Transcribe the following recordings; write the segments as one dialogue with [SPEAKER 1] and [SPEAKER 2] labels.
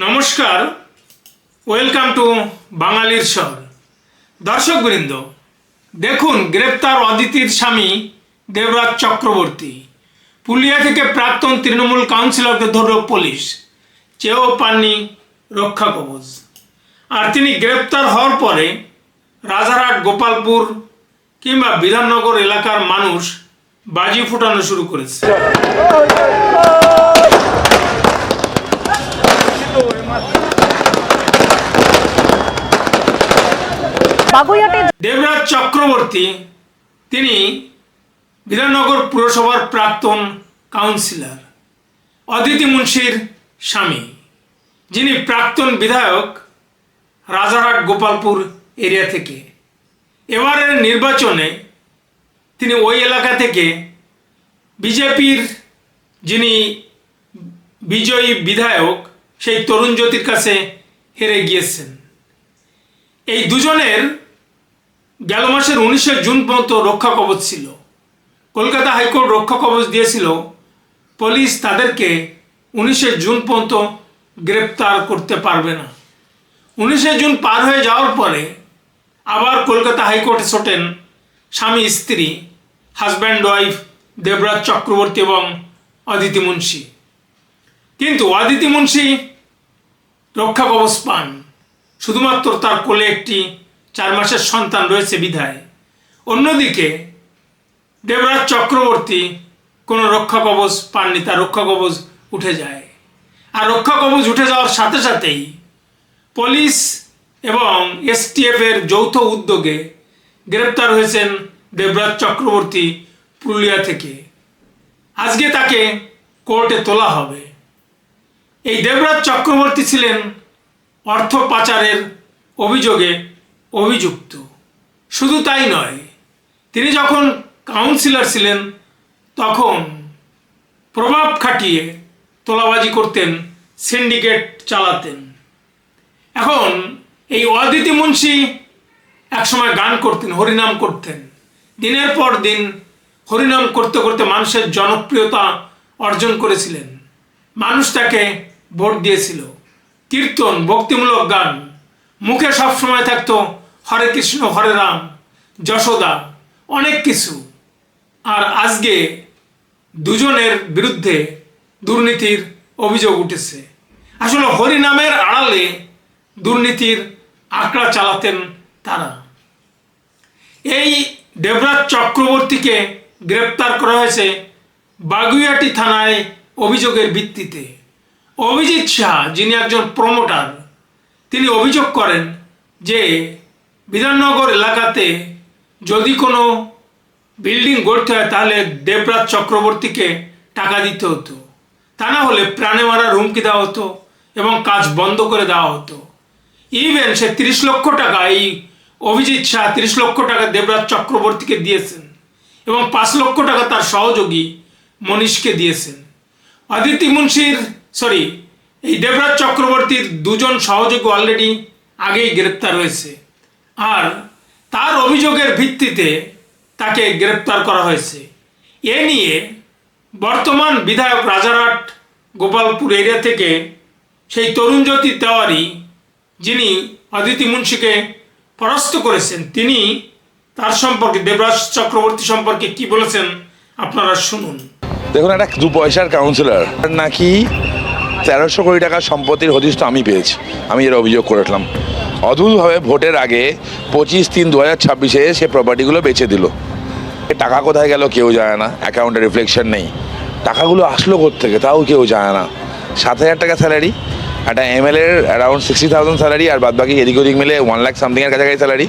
[SPEAKER 1] নমস্কার, welcome to বাঙালির স্বর। দর্শকবৃন্দ, দেখুন গ্রেপ্তার অদিতির স্বামী দেবরাজ চক্রবর্তী। পুরুলিয়া থেকে প্রাক্তন তৃণমূল কাউন্সিলরকে ধরল পুলিশ, চেয়েও পাননি রক্ষা কবচ। আর তিনি গ্রেপ্তার হওয়ার পরে রাজারহাট, গোপালপুর কিংবা বিধাননগর এলাকার মানুষ বাজি ফোটানো শুরু করেছে। দেবরাজ চক্রবর্তী তিনি বিধাননগর পুরসভার প্রাক্তন কাউন্সিলর, অদিতি মুন্সির স্বামী, যিনি প্রাক্তন বিধায়ক রাজারহাট গোপালপুর এরিয়া থেকে। এবারের নির্বাচনে তিনি ওই এলাকা থেকে বিজেপির যিনি বিজয়ী বিধায়ক সেই তরুণ জ্যোতির কাছে হেরে গিয়েছেন। এই দুজনের গেল মাসের 19শে জুন পর্যন্ত রক্ষা কবচ ছিল। কলকাতা হাইকোর্ট রক্ষা কবচ দিয়েছিল, পুলিশ তাদেরকে 19শে জুন পর্যন্ত গ্রেপ্তার করতে পারবে না। 19শে জুন পার হয়ে যাওয়ার পরে আবার কলকাতা হাইকোর্টে ছোটেন স্বামী স্ত্রী, হাজব্যান্ড ওয়াইফ দেবরাজ চক্রবর্তী এবং অদিতি মুন্সি। কিন্তু অদিতি মুন্সি রক্ষা কবচ পান, শুধুমাত্র তার কোলে একটি 4 মাসের সন্তান রয়েছে বিধায়। অন্যদিকে দেবরাজ চক্রবর্তী কোনো রক্ষা কবচ পাননি, তার রক্ষা কবচ উঠে যায়। আর রক্ষা কবচ উঠে যাওয়ার সাথে সাথেই পুলিশ এবং এসটিএফের যৌথ উদ্যোগে গ্রেপ্তার হয়েছেন দেবরাজ চক্রবর্তী পুরুলিয়া থেকে। আজকে তাকে কোর্টে তোলা হবে। এই দেবরাজ চক্রবর্তী ছিলেন অর্থ পাচারের অভিযোগে অভিযুক্ত। শুধু তাই নয়, তিনি যখন কাউন্সিলর ছিলেন তখন প্রভাব খাটিয়ে তোলাবাজি করতেন, সিন্ডিকেট চালাতেন। এখন এই অদিতি মুন্সি একসময় গান করতেন, হরিনাম করতেন। দিনের পর দিন হরিনাম করতে করতে মানুষের জনপ্রিয়তা অর্জন করেছিলেন। মানুষ তাকে ভোট দিয়েছিল। কীর্তন, ভক্তিমূলক গান, মুখে সবসময় থাকতো হরে কৃষ্ণ হরে রাম, যশোদা, অনেক কিছু। আর আজকে দুজনের বিরুদ্ধে দুর্নীতির অভিযোগ উঠেছে। আসলে হরিনামের আড়ালে দুর্নীতির আঁকড়া চালাতেন তারা। এই দেবরাজ চক্রবর্তীকে গ্রেপ্তার করা হয়েছে বাগুইআটি থানায় অভিযোগের ভিত্তিতে। অভিজিৎ শাহ, যিনি একজন প্রমোটার, তিনি অভিযোগ করেন যে বিধাননগর এলাকাতে যদি কোনো বিল্ডিং গড়তে হয় তাহলে দেবরাজ চক্রবর্তীকে টাকা দিতে হতো, তা না হলে প্রাণে মারার হুমকি দেওয়া হতো এবং কাজ বন্ধ করে দেওয়া হতো। ইভেন সে 30 লক্ষ টাকা, এই অভিজিৎ শাহ 30 লক্ষ টাকা দেবরাজ চক্রবর্তীকে দিয়েছেন এবং 5 লক্ষ টাকা তার সহযোগী মনীষকে দিয়েছেন। অদিতি মুন্সির এই দেবরাজ চক্রবর্তীর দুজন সহযোগী অলরেডি আগেই গ্রেপ্তার হয়েছে। আর তার অভিযোগের ভিত্তিতে তাকে গ্রেপ্তার করা হয়েছে। এ নিয়ে বর্তমান বিধায়ক রাজারহাট গোপালপুর এরিয়া থেকে সেই তরুণ জ্যোতি তেওয়ারি, যিনি অদিতি মুন্সিকে পরাস্ত করেছেন, তিনি তার সম্পর্কে, দেবরাজ চক্রবর্তী সম্পর্কে কি বলেছেন আপনারা শুনুন।
[SPEAKER 2] দেখুন, একটা 2 পয়সার কাউন্সিলর নাকি 1300 কোটি টাকার সম্পত্তির হদিশ তো আমি পেয়েছি। আমি এর অভিযোগ করেছিলাম। অদ্ভুতভাবে ভোটের আগে 25/3/2026 সে প্রপার্টিগুলো বেচে দিল। টাকা কোথায় গেল কেউ জানে না, অ্যাকাউন্টে রিফ্লেকশন নেই। টাকাগুলো আসলো কোত্থেকে তাও কেউ জানে না। 7,000 টাকা স্যালারি, একটা এমএলএর অ্যারাউন্ড 60,000 স্যালারি, আর বাদবাকি এদিক ওদিক মিলে 1 লাখ সামথিংয়ের কাছাকাছি স্যালারি।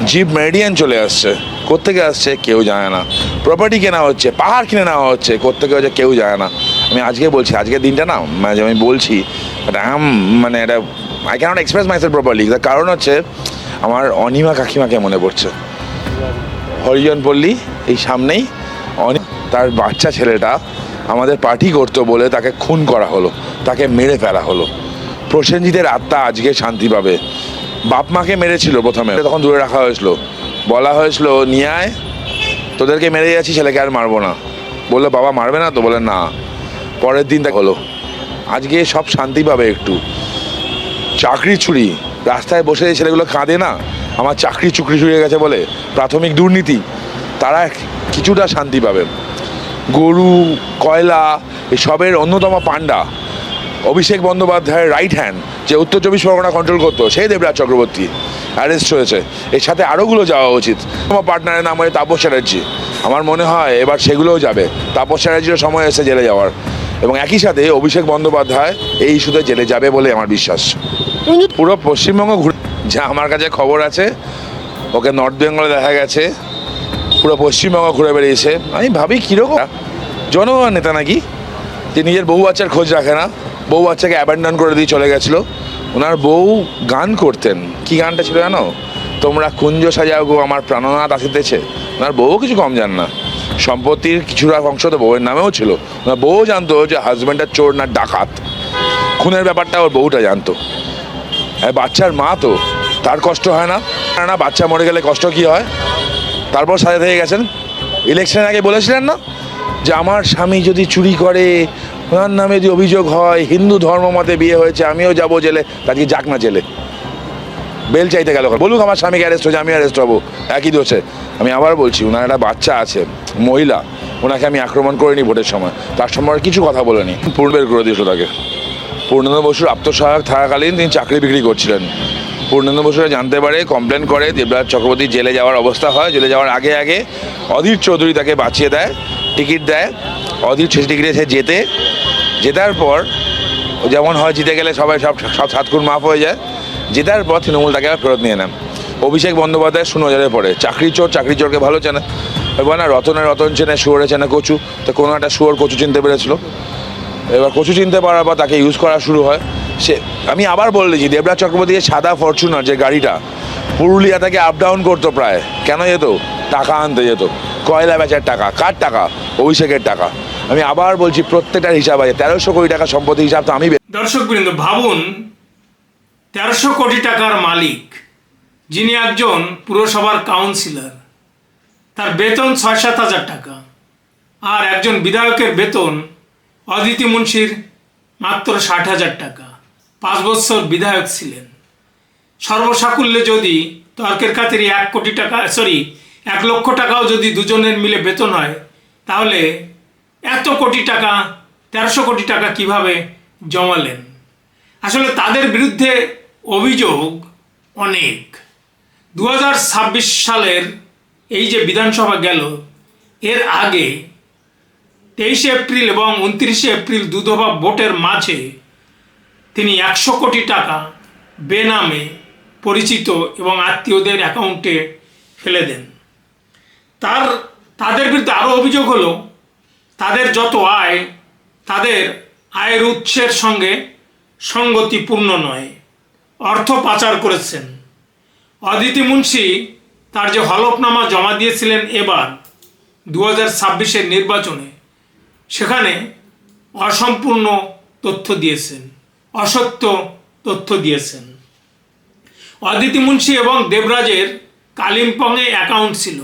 [SPEAKER 2] জিপ মেরিডিয়ান চলে আসছে, কোত্থেকে আসছে কেউ জানে না। প্রপার্টি কেনা হচ্ছে, পাহাড় কিনে নেওয়া হচ্ছে, কোত্থেকে হচ্ছে কেউ জানে না। আমি আজকে বলছি, আজকের দিনটা না, আমি বলছি এটা এটা I can't express myself properly. তার কারণ হচ্ছে আমার অনিমা কাকিমাকে মনে পড়ছে। হরিজন পল্লী এই সামনেই তার বাচ্চা ছেলেটা আমাদের পার্টি করতো বলে তাকে খুন করা হলো, তাকে মেরে ফেলা হলো। প্রসেনজিতের আত্মা আজকে শান্তি পাবে। বাপ মাকে মেরেছিল প্রথমে, তখন দূরে রাখা হয়েছিল, বলা হয়েছিল নিয়ে আয়, তোদেরকে মেরে যাচ্ছি, ছেলেকে আর মারবো না। বললো বাবা মারবে না তো? বলে না। পরের দিন হলো, আজকে সব শান্তি পাবে একটু। চাকরি চুরি, রাস্তায় বসে এই ছেলেগুলো কাঁদে না আমার চাকরি চুকরি চুরি গেছে বলে, প্রাথমিক দুর্নীতি, তারা কিছুটা শান্তি পাবে। গরু, কয়লা এসবের অন্যতম পাণ্ডা অভিষেক বন্দ্যোপাধ্যায়ের রাইট হ্যান্ড, যে উত্তর চব্বিশ পরগনা কন্ট্রোল করতো, সেই দেবরাজ চক্রবর্তী অ্যারেস্ট হয়েছে। এর সাথে আরোগুলো যাওয়া উচিত। আমার পার্টনারের নাম হচ্ছে তাপস চ্যাটার্জি। আমার মনে হয় এবার সেগুলোও যাবে। তাপস চ্যাটার্জিরও সময় এসে জেলে যাওয়ার, এবং একই সাথে অভিষেক বন্দ্যোপাধ্যায় এই ইস্যুতে জেলে যাবে বলে আমার বিশ্বাস। পুরো পশ্চিমবঙ্গ ঘুরে, যা আমার কাছে খবর আছে, ওকে নর্থ বেঙ্গলে দেখা গেছে, পুরো পশ্চিমবঙ্গ ঘুরে বেরিয়েছে। আমি ভাবি কীরকম জনগণ নেতা নাকি, যে নিজের বউ বাচ্চার খোঁজ রাখে না, বউ বাচ্চাকে অ্যাবান্ডন করে দিয়ে চলে গেছিলো। ওনার বউ গান করতেন, কি গানটা ছিল জানো? তোমরা কুঞ্জ সাজাও গো আমার প্রাণনাথ আসিতেছে। ওনার বউ কিছু কম জান না, সম্পত্তির কিছুটা অংশ তো বউয়ের নামেও ছিল। ওনার বউ জানতো যে হাজব্যান্ডের চোর না ডাকাত, খুনের ব্যাপারটা ওর বউটা জানতো। বাচ্চার মা তো, তার কষ্ট হয় না? না, বাচ্চা মরে গেলে কষ্ট কি হয়? তারপর সাজা থেকে গেছেন। ইলেকশনের আগে বলেছিলেন না যে আমার স্বামী যদি চুরি করে, ওনার নামে যদি অভিযোগ হয়, হিন্দু ধর্ম মতে বিয়ে হয়েছে, আমিও যাবো জেলে। তাকে যাক না জেলে, বেল চাইতে গেল, বলুক আমার স্বামীকে অ্যারেস্ট হয়েছে, আমি অ্যারেস্ট হবো, একই দোষে। আমি আবার বলছি, ওনার একটা বাচ্চা আছে, মহিলা, ওনাকে আমি আক্রমণ করিনি ভোটের সময়, তার সময় কিছু কথা বলেনি। বের করে দিয়েছিল তাকে। পূর্ণেন্দু বসুর আত্মসহায়ক থাকাকালীন তিনি চাকরি বিক্রি করছিলেন। পূর্ণেন্দু বসুরা জানতে পারে, কমপ্লেন করে, দেবরাজ চক্রবর্তী জেলে যাওয়ার অবস্থা হয়। জেলে যাওয়ার আগে আগে অধীর চৌধুরী তাকে বাঁচিয়ে দেয়, টিকিট দেয়। অধীর সে টিকিটে সে জেতার পর, যেমন হয় জিতে গেলে সবাই সব সাতক্ষণ মাফ হয়ে যায়, জেতার পর তৃণমূল তাকে ফেরত নিয়ে নেন। অভিষেক বন্দ্যোপাধ্যায় শূন্যজরে পড়ে, চাকরি চোরকে ভালো চেনে। এবার না রতন চেনে, শুয়োরে চেনে কচু, তো কোনো একটা শুয়োর কচু চিনতে পেরেছিল। এবার কচু চিনতে পারার পর তাকে ইউজ করা শুরু হয়। আমি আবার বলেছি, দেবরাজ চক্রবর্তীর সাদা ফরচুনার যে গাড়িটা পুরুলিয়া থেকে আপ ডাউন করতো প্রায়, কেন যেত? টাকা আনতে যেত, কয়লা বেচার টাকা। কার টাকা? অভিষেকের টাকা। আমি আবার বলছি, প্রত্যেকটার হিসাব আছে। 1300 কোটি টাকা সম্পত্তি হিসাব তো আমি।
[SPEAKER 1] দর্শকবৃন্দ, ভাবুন 1300 কোটি টাকার মালিক, যিনি একজন পুরসভার কাউন্সিলর, তার বেতন 6-7 হাজার টাকা, আর একজন বিধায়কের বেতন অদিতি মুন্সির মাত্র 60,000 টাকা। 5 বছর বিধায়ক ছিলেন। সর্বসাকুল্যে যদি তর্কের খাতিরে 1 লক্ষ টাকাও যদি দুজনের মিলে বেতন হয়, তাহলে এত কোটি টাকা, 1300 কোটি টাকা কিভাবে জমালেন? আসলে তাদের বিরুদ্ধে অভিযোগ অনেক। 2026 সালের এই যে বিধানসভা গেল, এর আগে 23 এপ্রিল এবং 29 এপ্রিল দুদফা ভোটের মাঝে তিনি 100 কোটি টাকা বেনামে পরিচিত এবং আত্মীয়দের অ্যাকাউন্টে ফেলে দেন। তাদের বিরুদ্ধে আরও অভিযোগ হলো, তাদের যত আয়, তাদের আয়ের উৎসের সঙ্গে সঙ্গতিপূর্ণ নয়, অর্থ পাচার করেছেন। অদিতি মুন্সি তার যে হলফনামা জমা দিয়েছিলেন এবার 2026-এর নির্বাচনে, সেখানে অসম্পূর্ণ তথ্য দিয়েছেন, অসত্য তথ্য দিয়েছেন। অদিতি মুন্সি এবং দেবরাজের কালিম্পংয়ে অ্যাকাউন্ট ছিল।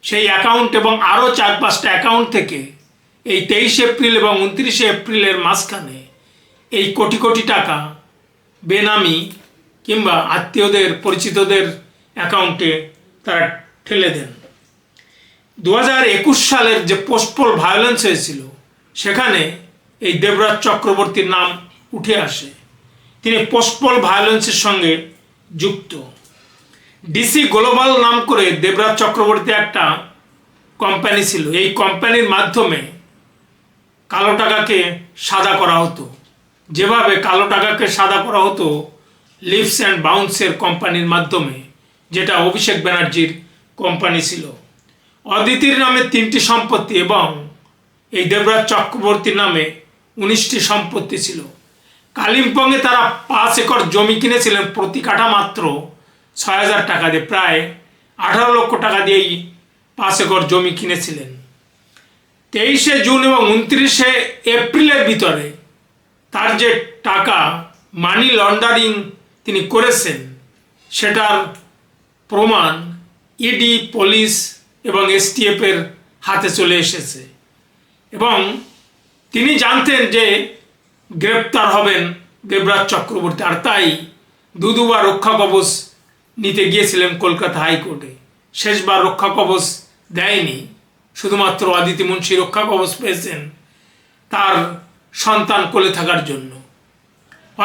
[SPEAKER 1] সেই অ্যাকাউন্ট এবং আরও 4-5টা অ্যাকাউন্ট থেকে এই 23 এপ্রিল এবং 29 এপ্রিলের মাঝখানে এই কোটি কোটি টাকা বেনামি কিংবা আত্মীয়দের, পরিচিতদের অ্যাকাউন্টে তারা ঠেলে দেন। 2021 সালের যে পোস্টপোল ভায়োলেন্স হয়েছিল, সেখানে এই দেবরাজ চক্রবর্তীর নাম উঠে আসে। তিনি পোস্টপোল ভায়োলেন্সের সঙ্গে যুক্ত। ডিসি গ্লোবাল নাম করে দেবরাজ চক্রবর্তী একটা কোম্পানি ছিল। এই কোম্পানির মাধ্যমে কালো টাকাকে সাদা করা হতো। যেভাবে কালো টাকাকে সাদা করা হতো লিভস অ্যান্ড বাউন্সের কোম্পানির মাধ্যমে, যেটা অভিষেক ব্যানার্জির কোম্পানি ছিল। অদিতির নামে 3টি সম্পত্তি এবং এই দেবরাজ চক্রবর্তীর নামে 19টি সম্পত্তি ছিল। কালিম্পংয়ে তারা 5 একর জমি কিনেছিলেন, প্রতি কাঠা মাত্র 6,000 টাকা দিয়ে। প্রায় 18 লক্ষ টাকা দিয়েই 5 একর জমি কিনেছিলেন। 23 জুন এবং 29 এপ্রিলের ভিতরে তার যে টাকা মানি লন্ডারিং তিনি করেছেন, সেটার প্রমাণ ইডি, পুলিশ এবং STF-এর হাতে চলে এসেছে। এবং তিনি জানতেন যে গ্রেপ্তার হবেন দেবরাজ চক্রবর্তী, আর তাই দুবার রক্ষা কবচ নিতে গিয়েছিলেন কলকাতা হাইকোর্টে। শেষবার রক্ষা কবচ দেয়নি, শুধুমাত্র অদিতি মুন্সি রক্ষা কবচ পেয়েছেন তার সন্তান কোলে থাকার জন্য।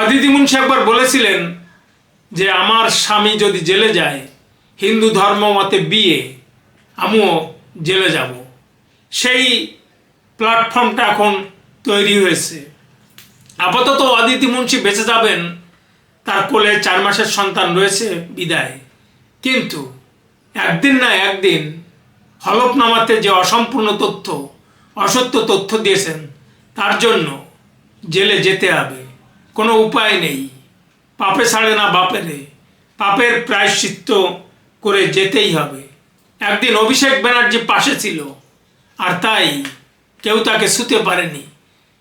[SPEAKER 1] অদিতি মুন্সি একবার বলেছিলেন যে আমার স্বামী যদি জেলে যায়, হিন্দু ধর্ম মতে বিয়ে, আমিও জেলে যাব। সেই প্ল্যাটফর্মটা এখন তৈরি হয়েছে। আপাতত অদিতি মুন্সি বেঁচে যাবেন, তার কোলে 4 মাসের সন্তান রয়েছে বিদায়। কিন্তু একদিন না একদিন হলফনামাতে যে অসম্পূর্ণ তথ্য, অসত্য তথ্য দিয়েছেন, তার জন্য জেলে যেতে হবে, কোনো উপায় নেই। পাপে ছাড়ে না বাপেরে, পাপের প্রায়শ্চিত্ত করে যেতেই হবে। একদিন অভিষেক ব্যানার্জি পাশে ছিল, আর তাই কেউ তাকে ছুঁতে পারেনি।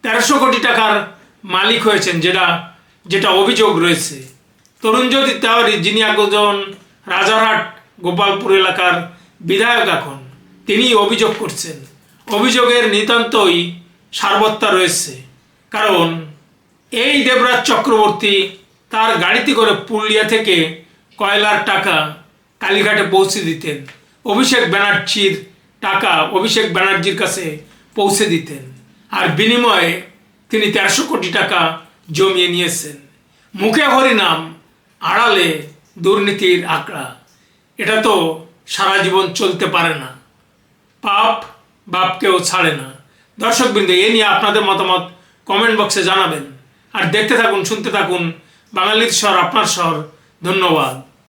[SPEAKER 1] 1300 কোটি টাকার মালিক হয়েছেন, যেটা অভিযোগ রয়েছে। তরুণজ্যোতি তেওয়ারি, যিনি একজন রাজারহাট গোপালপুর এলাকার বিধায়ক এখন, তিনি অভিযোগ করছেন। অভিযোগের নিতান্তই সারবত্তা রয়েছে, কারণ এই দেবরাজ চক্রবর্তী তার গাড়িতে করে পুরুলিয়া থেকে কয়লার টাকা কালীঘাটে পৌঁছে দিতেন, অভিষেক ব্যানার্জির টাকা অভিষেক ব্যানার্জির কাছে পৌঁছে দিতেন, আর বিনিময়ে তিনি 1300 কোটি টাকা জমিয়ে নিয়েছেন। মুখে হরিনাম, আড়ালে দুর্নীতির আঁকড়া। এটা তো সারা জীবন চলতে পারে না। পাপ বাপকেও ছাড়ে না। দর্শকবৃন্দ, এ নিয়ে আপনাদের মতামত কমেন্ট বক্সে জানাবেন। আর দেখতে থাকুন, শুনতে থাকুন বাঙালির স্বর, আপনার স্বর। ধন্যবাদ।